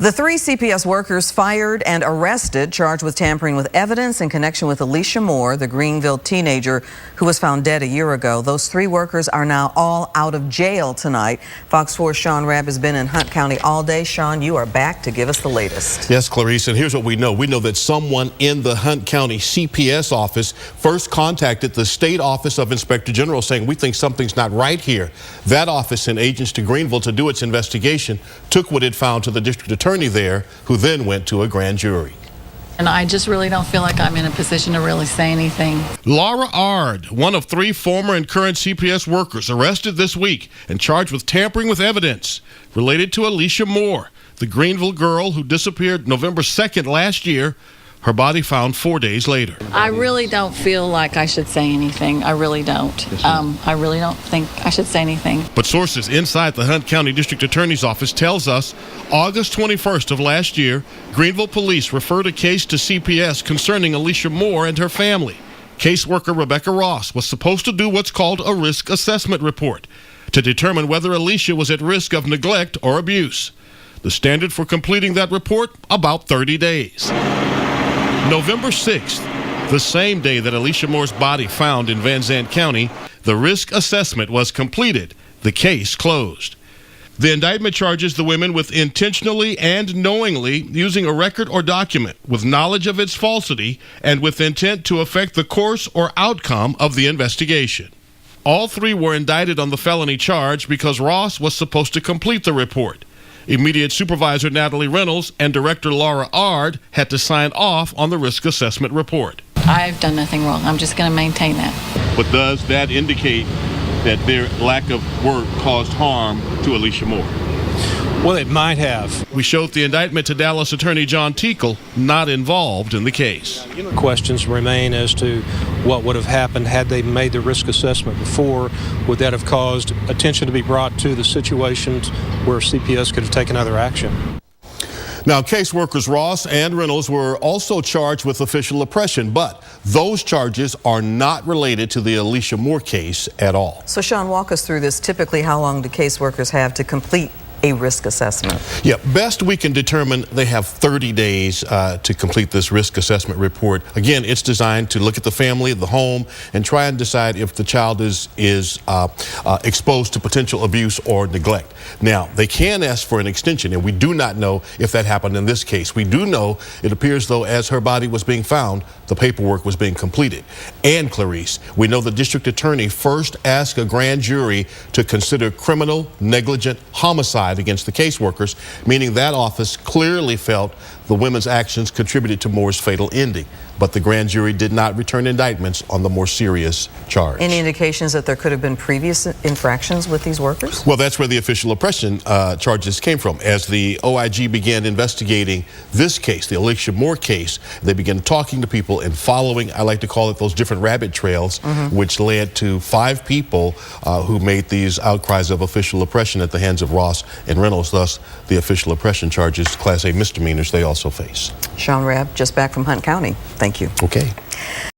The 3 CPS workers fired and arrested, charged with tampering with evidence in connection with Alicia Moore, the Greenville teenager who was found dead a year ago. Those 3 workers are now all out of jail tonight. Fox 4's Sean Rabb has been in Hunt County all day. Sean, you are back to give us the latest. Yes, Clarice, and here's what we know. We know that someone in the Hunt County CPS office first contacted the State Office of Inspector General saying, we think something's not right here. That office sent agents to Greenville to do its investigation, took what it found to the district attorney there, who then went to a grand jury. And I just really don't feel like I'm in a position to really say anything. Laura Ard, one of 3 former and current CPS workers, arrested this week and charged with tampering with evidence related to Alicia Moore, the Greenville girl who disappeared November 2nd last year. Her body found 4 days later. I really don't feel like I should say anything. I really don't. I really don't think I should say anything. But sources inside the Hunt County District Attorney's Office tells us August 21st of last year, Greenville police referred a case to CPS concerning Alicia Moore and her family. Caseworker Rebecca Ross was supposed to do what's called a risk assessment report to determine whether Alicia was at risk of neglect or abuse. The standard for completing that report, about 30 days. November 6th, the same day that Alicia Moore's body found in Van Zandt County, the risk assessment was completed. The case closed. The indictment charges the women with intentionally and knowingly using a record or document with knowledge of its falsity and with intent to affect the course or outcome of the investigation. All 3 were indicted on the felony charge because Ross was supposed to complete the report. Immediate Supervisor Natalie Reynolds and Director Laura Ard had to sign off on the risk assessment report. I've done nothing wrong. I'm just going to maintain that. But does that indicate that their lack of work caused harm to Alicia Moore? Well, it might have. We showed the indictment to Dallas Attorney John Tinkle, not involved in the case. Questions remain as to what would have happened had they made the risk assessment before. Would that have caused attention to be brought to the situations where CPS could have taken other action? Now, caseworkers Ross and Reynolds were also charged with official oppression, but those charges are not related to the Alicia Moore case at all. So, Sean, walk us through this. Typically, how long do caseworkers have to complete a risk assessment? Yeah, best we can determine they have 30 days to complete this risk assessment report. Again, it's designed to look at the family, the home, and try and decide if the child is exposed to potential abuse or neglect. Now, they can ask for an extension, and we do not know if that happened in this case. We do know it appears though as her body was being found, the paperwork was being completed. And Clarice, we know the district attorney first asked a grand jury to consider criminal negligent homicide against the caseworkers, meaning that office clearly felt the women's actions contributed to Moore's fatal ending. But the grand jury did not return indictments on the more serious charge. Any indications that there could have been previous infractions with these workers? Well, that's where the official oppression charges came from. As the OIG began investigating this case, the Alicia Moore case, they began talking to people and following, I like to call it, those different rabbit trails, which led to 5 people who made these outcries of official oppression at the hands of Ross and Reynolds. Thus, the official oppression charges, Class A misdemeanors, they also face. Sean Rabb, just back from Hunt County. Thank you. Okay.